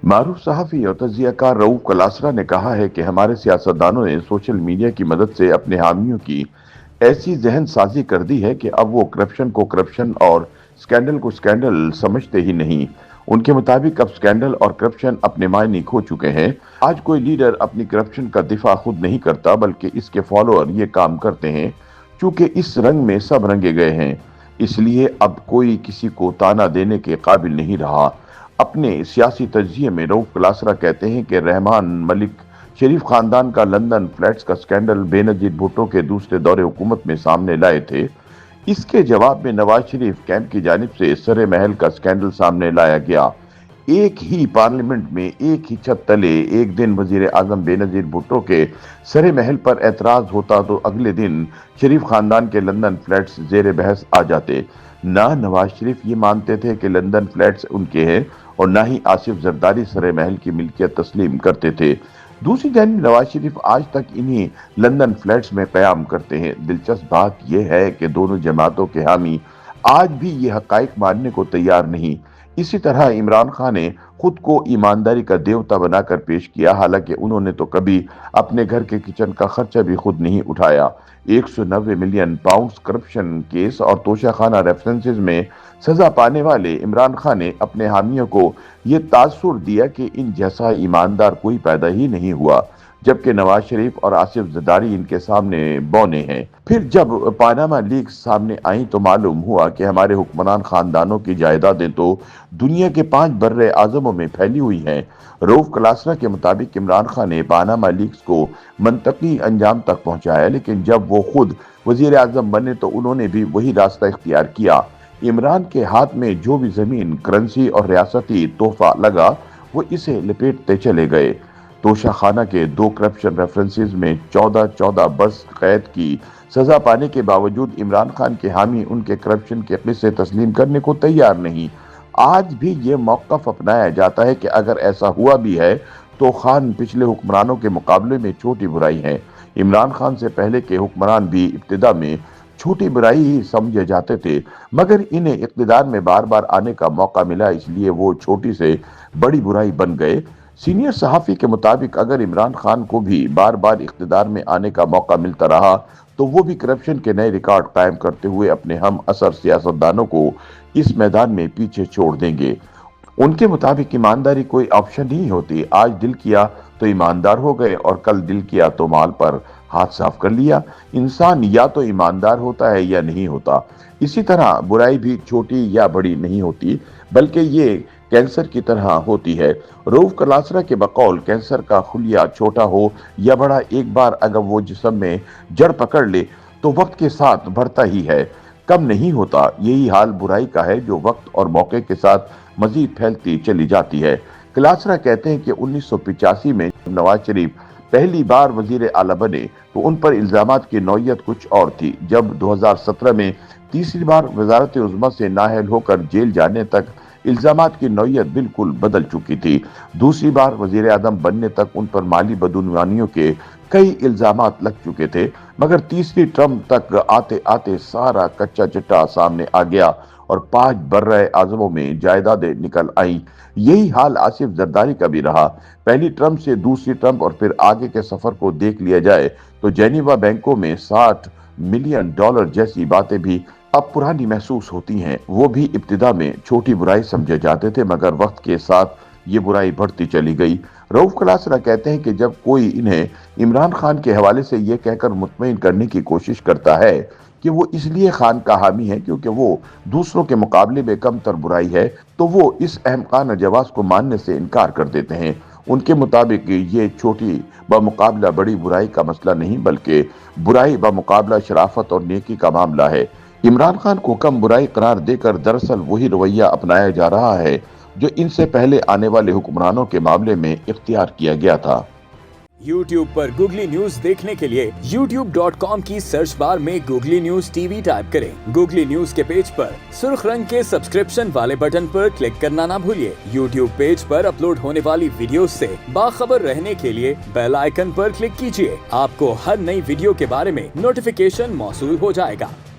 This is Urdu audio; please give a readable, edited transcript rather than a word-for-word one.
معروف صحافی اور تجزیہ کار رؤوف کلاسرا نے کہا ہے کہ ہمارے سیاستدانوں نے سوشل میڈیا کی مدد سے اپنے حامیوں کی ایسی ذہن سازی کر دی ہے کہ اب وہ کرپشن کو کرپشن اور سکینڈل کو سکینڈل سمجھتے ہی نہیں۔ ان کے مطابق اب سکینڈل اور کرپشن اپنے معنی کھو چکے ہیں۔ آج کوئی لیڈر اپنی کرپشن کا دفاع خود نہیں کرتا بلکہ اس کے فالوور یہ کام کرتے ہیں۔ چونکہ اس رنگ میں سب رنگے گئے ہیں، اس لیے اب کوئی کسی کو تانا دینے کے قابل نہیں رہا۔ اپنے سیاسی تجزیے میں رؤوف کلاسرا کہتے ہیں کہ رحمان ملک شریف خاندان کا لندن فلیٹس کا سکینڈل بے نظیر بھٹو کے دوسرے دور حکومت میں سامنے لائے تھے۔ اس کے جواب میں نواز شریف کیمپ کی جانب سے سرے محل کا سکینڈل سامنے لایا گیا۔ ایک ہی پارلیمنٹ میں ایک ہی چھت تلے ایک دن وزیر اعظم بے نظیر بھٹو کے سرے محل پر اعتراض ہوتا تو اگلے دن شریف خاندان کے لندن فلیٹس زیر بحث آ جاتے۔ نہ نواز شریف یہ مانتے تھے کہ لندن فلیٹس ان کے ہیں اور نہ ہی آصف زرداری سرے محل کی ملکیت تسلیم کرتے تھے۔ دوسری جانب نواز شریف آج تک انہی لندن فلیٹس میں قیام کرتے ہیں۔ دلچسپ بات یہ ہے کہ دونوں جماعتوں کے حامی آج بھی یہ حقائق ماننے کو تیار نہیں۔ اسی طرح عمران خان نے خود کو ایمانداری کا دیوتا بنا کر پیش کیا، حالانکہ انہوں نے تو کبھی اپنے گھر کے کچن کا خرچہ بھی خود نہیں اٹھایا۔ 190 ملین پاؤنڈز کرپشن کیس اور توشہ خانہ ریفرنسز میں سزا پانے والے عمران خان نے اپنے حامیوں کو یہ تاثر دیا کہ ان جیسا ایماندار کوئی پیدا ہی نہیں ہوا، جبکہ نواز شریف اور آصف زرداری ان کے سامنے بونے ہیں۔ پھر جب پاناما لیکس سامنے آئیں تو معلوم ہوا کہ ہمارے حکمران خاندانوں کی جائیدادیں تو دنیا کے 5 بر اعظموں میں پھیلی ہوئی ہیں۔ رؤوف کلاسرا کے مطابق عمران خان نے پاناما لیکس کو منطقی انجام تک پہنچایا، لیکن جب وہ خود وزیر اعظم بنے تو انہوں نے بھی وہی راستہ اختیار کیا۔ عمران کے ہاتھ میں جو بھی زمین، کرنسی اور ریاستی تحفہ لگا وہ اسے لپیٹتے چلے گئے۔ توشہ خانہ کے 2 کرپشن ریفرنسز میں 14 برس قید کی سزا پانے کے باوجود عمران خان کے حامی ان کے کرپشن کے قصے تسلیم کرنے کو تیار نہیں۔ آج بھی یہ موقف اپنایا جاتا ہے کہ اگر ایسا ہوا بھی ہے تو خان پچھلے حکمرانوں کے مقابلے میں چھوٹی برائی ہیں۔ عمران خان سے پہلے کے حکمران بھی ابتدا میں چھوٹی برائی ہی سمجھے جاتے تھے، مگر انہیں اقتدار میں بار بار آنے کا موقع ملا، اس لیے وہ چھوٹی سے بڑی برائی بن گئے۔ سینئر صحافی کے مطابق اگر عمران خان کو بھی بار بار اقتدار میں آنے کا موقع ملتا رہا تو وہ بھی کرپشن کے نئے ریکارڈ قائم کرتے ہوئے اپنے ہم اثر سیاستدانوں کو اس میدان میں پیچھے چھوڑ دیں گے۔ ان کے مطابق ایمانداری کوئی آپشن نہیں ہوتی۔ آج دل کیا تو ایماندار ہو گئے اور کل دل کیا تو مال پر ہاتھ صاف کر لیا۔ انسان یا تو ایماندار ہوتا ہے یا نہیں ہوتا۔ اسی طرح برائی بھی چھوٹی یا بڑی نہیں ہوتی بلکہ یہ کینسر کی طرح ہوتی ہے۔ رؤوف کلاسرا کے بقول کینسر کا خلیہ چھوٹا ہو یا بڑا، ایک بار اگر وہ جسم میں جڑ پکڑ لے تو وقت کے ساتھ بڑھتا ہی ہے، کم نہیں ہوتا۔ یہی حال برائی کا ہے جو وقت اور موقع کے ساتھ مزید پھیلتی چلی جاتی ہے۔ کلاسرا کہتے ہیں کہ 1985 میں جب نواز شریف پہلی بار وزیر اعلیٰ بنے تو ان پر الزامات کی نوعیت کچھ اور تھی۔ جب 2017 میں تیسری بار وزارت عظمیٰ سے نااہل ہو کر جیل جانے تک الزامات کی نوعیت بالکل بدل چکی تھی۔ دوسری بار وزیر اعظم بننے تک ان پر مالی بدعنوانیوں کے کئی الزامات لگ چکے تھے، مگر تیسری ٹرم تک آتے آتے سارا کچا چٹا سامنے آ گیا اور 5 بر اعظموں میں جائیدادیں نکل آئیں۔ یہی حال آصف زرداری کا بھی رہا۔ پہلی ٹرم سے دوسری ٹرم اور پھر آگے کے سفر کو دیکھ لیا جائے تو جنیوا بینکوں میں $60 ملین جیسی باتیں بھی اب پرانی محسوس ہوتی ہیں۔ وہ بھی ابتدا میں چھوٹی برائی سمجھے جاتے تھے مگر وقت کے ساتھ یہ برائی بڑھتی چلی گئی۔ رؤوف کلاسرا کہتے ہیں کہ جب کوئی انہیں عمران خان کے حوالے سے یہ کہہ کر مطمئن کرنے کی کوشش کرتا ہے کہ وہ اس لیے خان کا حامی ہے کیونکہ وہ دوسروں کے مقابلے میں کم تر برائی ہے تو وہ اس احمقانہ جواز کو ماننے سے انکار کر دیتے ہیں۔ ان کے مطابق یہ چھوٹی بمقابلہ بڑی برائی کا مسئلہ نہیں بلکہ برائی بمقابلہ شرافت اور نیکی کا معاملہ ہے۔ عمران خان کو کم برائی قرار دے کر دراصل وہی رویہ اپنایا جا رہا ہے جو ان سے پہلے آنے والے حکمرانوں کے معاملے میں اختیار کیا گیا تھا۔ YouTube پر گوگلی نیوز دیکھنے کے لیے youtube.com کی سرچ بار میں googly news T V type کریں۔ گوگلی نیوز کے پیج پر سرخ رنگ کے سبسکرپشن والے بٹن پر کلک کرنا نہ بھولیے۔ YouTube پیج پر اپلوڈ ہونے والی ویڈیوز سے باخبر رہنے کے لیے بیل آئیکن پر کلک کیجیے۔ آپ کو ہر نئی ویڈیو کے بارے میں نوٹیفیکیشن موصول ہو جائے گا۔